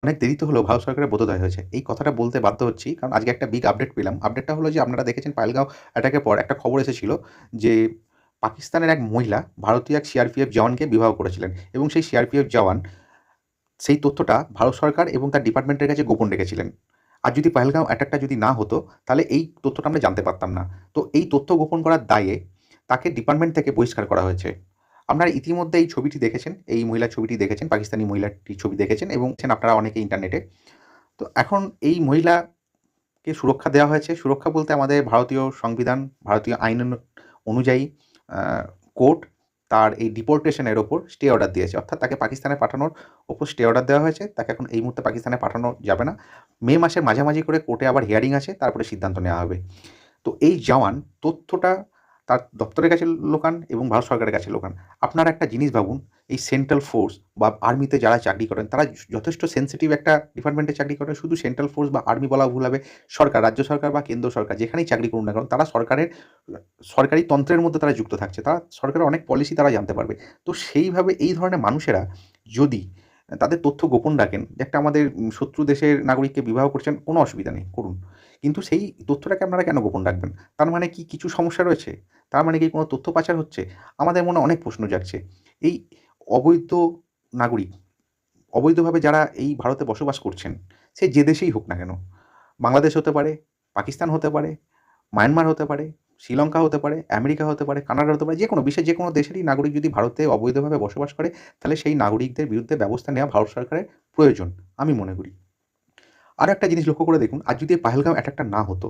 অনেক দেরিতে হলেও ভারত সরকারের বোধোদয় হয়েছে। এই কথাটা বলতে বাধ্য হচ্ছি কারণ আজকে একটা বিগ আপডেট পেলাম। আপডেটটা হলো যে আপনারা দেখেছেন পাহেলগাঁও অ্যাটাকের পর একটা খবর এসেছিল যে পাকিস্তানের এক মহিলা ভারতীয় এক সিআরপিএফ জওয়ানকে বিবাহ করেছিলেন এবং সেই সিআরপিএফ জওয়ান সেই তথ্যটা ভারত সরকার এবং তার ডিপার্টমেন্টের কাছে গোপন রেখেছিলেন। আর যদি পাহেলগাঁও অ্যাটাকটা যদি না হতো তাহলে এই তথ্যটা আমরা জানতে পারতাম না। তো এই তথ্য গোপন করার দায়ে তাকে ডিপার্টমেন্ট থেকে বহিষ্কার করা হয়েছে। আপনারা ইতিমধ্যে এই ছবিটি দেখেছেন, এই মহিলার ছবিটি দেখেছেন, পাকিস্তানি মহিলাটির ছবি দেখেছেন এবং আপনারা অনেকে ইন্টারনেটে। তো এখন এই মহিলাকে সুরক্ষা দেওয়া হয়েছে। সুরক্ষা বলতে আমাদের ভারতীয় সংবিধান, ভারতীয় আইন অনুযায়ী আ কোর্ট তার এই ডিপোর্টেশনের ওপর স্টে অর্ডার দিয়েছে। অর্থাৎ তাকে পাকিস্তানে পাঠানোর ওপর স্টে অর্ডার দেওয়া হয়েছে। তাকে এখন এই মুহূর্তে পাকিস্তানে পাঠানো যাবে না। মে মাসের মাঝামাঝি করে কোর্টে আবার হিয়ারিং আছে, তারপরে সিদ্ধান্ত নেওয়া হবে। তো এই জওয়ান তথ্যটা তার দপ্তরের কাছে লোকান এবং ভারত সরকারের কাছে লোকান। আপনারা একটা জিনিস ভাবুন, এই সেন্ট্রাল ফোর্স বা আর্মিতে যারা চাকরি করেন তারা যথেষ্ট সেনসিটিভ একটা ডিপার্টমেন্টে চাকরি করেন। শুধু সেন্ট্রাল ফোর্স বা আর্মি বলা ভুল হবে। সরকার, রাজ্য সরকার বা কেন্দ্র সরকার যেখানেই চাকরি করুন না কেন তারা সরকারি তন্ত্রের মধ্যে তারা যুক্ত থাকছে। তারা সরকারের অনেক পলিসি তারা জানতে পারবে। তো সেইভাবে এই ধরনের মানুষেরা যদি তাদের তথ্য গোপন রাখেন যে একটা আমাদের শত্রু দেশের নাগরিককে বিবাহ করছেন, কোনো অসুবিধা নেই, করুন। কিন্তু সেই তথ্যটাকে আপনারা কেন গোপন রাখবেন? তার মানে কি কিছু সমস্যা রয়েছে? তার মানে কি কোনো তথ্য পাচার হচ্ছে? আমাদের মনে অনেক প্রশ্ন জাগছে। এই অবৈধ নাগরিক, অবৈধভাবে যারা এই ভারতে বসবাস করছেন, সে যে দেশেই হোক না কেন, বাংলাদেশ হতে পারে, পাকিস্তান হতে পারে, মায়ানমার হতে পারে, শ্রীলঙ্কা হতে পারে, আমেরিকা হতে পারে, কানাডা হতে পারে, যেকোনো বিশ্বের যেকোনো দেশেরই নাগরিক যদি ভারতে অবৈধভাবে বসবাস করে, তাহলে সেই নাগরিকদের বিরুদ্ধে ব্যবস্থা নেওয়া ভারত সরকারের প্রয়োজন, আমি মনে করি। আরও একটা জিনিস লক্ষ্য করে দেখুন, আজ যদি এই পাহেলগাঁও অ্যাটাকটা না হতো,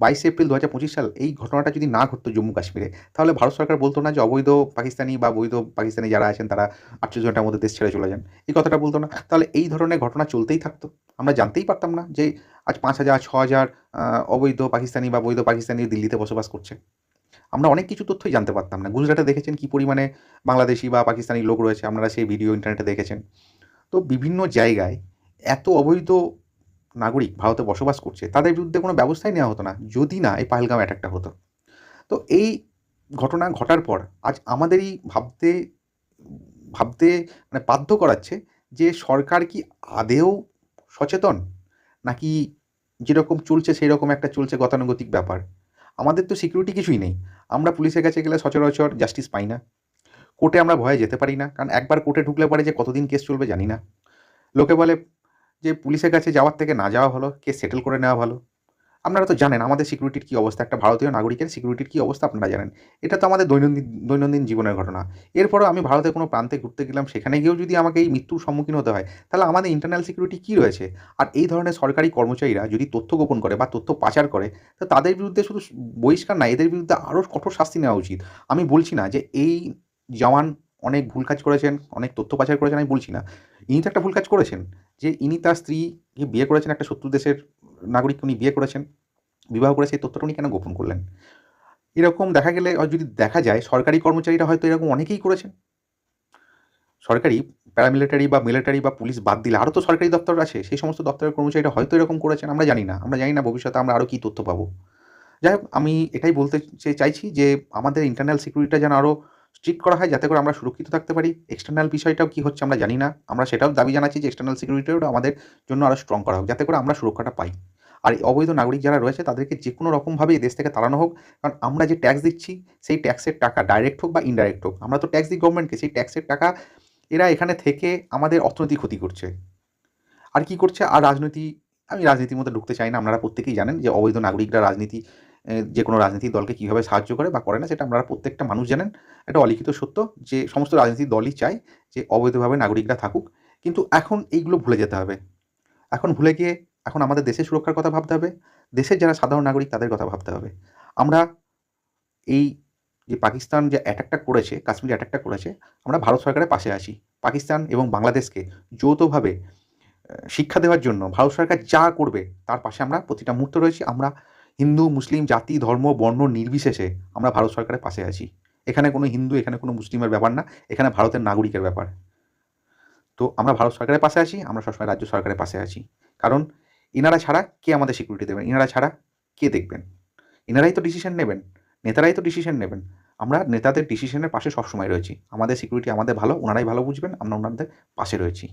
22শে এপ্রিল 2025 সাল এই ঘটনাটা যদি না ঘটতো জম্মু কাশ্মীরে, তাহলে ভারত সরকার বলতো না যে অবৈধ পাকিস্তানি বা বৈধ পাকিস্তানি যারা আছেন তারা 48 ঘন্টার মধ্যে দেশ ছেড়ে চলে যান। এই কথাটা বলতো না। তাহলে এই ধরনের ঘটনা চলতেই থাকতো। আমরা জানতেই পারতাম না যে আজ 5,000, 6,000 অবৈধ পাকিস্তানি বা বৈধ পাকিস্তানি দিল্লিতে বসবাস করছে। আমরা অনেক কিছু তথ্যই জানতে পারতাম না। গুজরাটে দেখেছেন কি পরিমাণে বাংলাদেশি বা পাকিস্তানি লোক রয়েছে, আপনারা সেই ভিডিও ইন্টারনেটে দেখেছেন। তো বিভিন্ন জায়গায় এত অবৈধ নাগরিক ভারতে বসবাস করছে, তাদের বিরুদ্ধে কোনো ব্যবস্থাই নেওয়া হতো না, যদি না এই পাহেলগাঁও অ্যাটাকটা হতো। তো এই ঘটনা ঘটার পর আজ আমাদেরই ভাবতে ভাবতে মানে বাধ্য করাচ্ছে যে সরকার কি আদৌ সচেতন? নাকি যেরকম চলছে সেইরকম একটা চলছে গতানুগতিক ব্যাপার? আমাদের তো সিকিউরিটি কিছুই নেই। আমরা পুলিশের কাছে গেলে সচরাচর জাস্টিস পাই না। কোর্টে আমরা ভয়ে যেতে পারি না। কারণ একবার কোর্টে ঢুকলে পরে যে কতদিন কেস চলবে জানি না। লোকে বলে যে পুলিশের কাছে যাওয়ার থেকে না যাওয়া ভালো, কেস সেটেল করে নেওয়া ভালো। আপনারা তো জানেন আমাদের সিকিউরিটির কী অবস্থা, একটা ভারতীয় নাগরিকের সিকিউরিটির কী অবস্থা আপনারা জানেন। এটা তো আমাদের দৈনন্দিন দৈনন্দিন জীবনের ঘটনা। এরপরেও আমি ভারতের কোনো প্রান্তে ঘুরতে গেলাম, সেখানে গিয়েও যদি আমাকে এই মৃত্যুর সম্মুখীন হতে হয়, তাহলে আমাদের ইন্টারনাল সিকিউরিটি কী রয়েছে? আর এই ধরনের সরকারি কর্মচারীরা যদি তথ্য গোপন করে বা তথ্য পাচার করে, তো তাদের বিরুদ্ধে শুধু বহিষ্কার না, এদের বিরুদ্ধে আরও কঠোর শাস্তি নেওয়া উচিত। আমি বলছি না যে এই জওয়ান অনেক ভুল কাজ করেছেন, অনেক তথ্য পাচার করেছেন, আমি বলছি না। ইনি তো একটা ভুল কাজ করেছেন যে ইনি তার স্ত্রীকে বিয়ে করেছেন, একটা শত্রু দেশের নাগরিককে উনি বিয়ে করেছেন। বিবাহ করে সেই তথ্যটা উনি কেন গোপন করলেন? এরকম দেখা গেলে যদি দেখা যায় সরকারি কর্মচারীরা হয়তো এরকম অনেকেই করেছেন। সরকারি প্যারামিলিটারি বা মিলিটারি বা পুলিশ বাদ দিলে আরও তো সরকারি দপ্তর আছে। সেই সমস্ত দপ্তরের কর্মচারীরা হয়তো এরকম করেছেন। আমরা জানি না। আমরা জানি না ভবিষ্যতে আমরা আরও কী তথ্য পাবো। যাই হোক, আমি এটাই বলতে চাইছি যে আমাদের ইন্টারনাল সিকিউরিটিটা যেন আরও স্ট্রিক্ট করা হয় যাতে করে আমরা সুরক্ষিত থাকতে পারি। এক্সটার্নাল বিষয়টাও কী হচ্ছে আমরা জানি না। আমরা সেটাও দাবি জানাচ্ছি যে এক্সটার্নাল সিকিউরিটিও আমাদের জন্য আরও স্ট্রং করা হোক যাতে করে আমরা সুরক্ষাটা পাই। আর এই অবৈধ নাগরিক যারা রয়েছে তাদেরকে যেকোনো রকমভাবে এই দেশ থেকে তাড়ানো হোক। কারণ আমরা যে ট্যাক্স দিচ্ছি সেই ট্যাক্সের টাকা ডাইরেক্ট হোক বা ইনডাইরেক্ট হোক, আমরা তো ট্যাক্স দিই গভর্নমেন্টকে। সেই ট্যাক্সের টাকা এরা এখানে থেকে আমাদের অর্থনৈতিক ক্ষতি করছে। আর কি করছে? আর আমি রাজনীতির মধ্যে ঢুকতে চাই না। আপনারা প্রত্যেকেই জানেন যে অবৈধ নাগরিকরা যেকোনো রাজনৈতিক দলকে কীভাবে সাহায্য করে বা করে না সেটা আপনারা প্রত্যেকটা মানুষ জানেন। এটা অলিখিত সত্য যে সমস্ত রাজনৈতিক দলই চায় যে অবৈধভাবে নাগরিকরা থাকুক। কিন্তু এখন এইগুলো ভুলে যেতে হবে। এখন ভুলে গিয়ে এখন আমাদের দেশের সুরক্ষার কথা ভাবতে হবে। দেশের যারা সাধারণ নাগরিক তাদের কথা ভাবতে হবে। আমরা এই যে পাকিস্তান যে অ্যাটাকটা করেছে, কাশ্মীরে অ্যাটাকটা করেছে, আমরা ভারত সরকারের পাশে আছি। পাকিস্তান এবং বাংলাদেশকে যৌথভাবে শিক্ষা দেওয়ার জন্য ভারত সরকার যা করবে তার পাশে আমরা প্রতিটা মুহূর্তে রয়েছি। আমরা হিন্দু, মুসলিম, জাতি, ধর্ম, বর্ণ নির্বিশেষে আমরা ভারত সরকারের পাশে আছি। এখানে কোনো হিন্দু, এখানে কোনো মুসলিমের ব্যাপার না। এখানে ভারতের নাগরিকের ব্যাপার। তো আমরা ভারত সরকারের পাশে আছি, আমরা সবসময় রাজ্য সরকারের পাশে আছি। কারণ এনারা ছাড়া কে আমাদের সিকিউরিটি দেবেন? এনারা ছাড়া কে দেখবেন? এনারাই তো ডিসিশন নেবেন। নেতারাই তো ডিসিশন নেবেন। আমরা নেতাদের ডিসিশনের পাশে সবসময় রয়েছি। আমাদের সিকিউরিটি আমাদের ভালো, ওনারাই ভালো বুঝবেন, আমরা ওনাদের পাশে রয়েছি।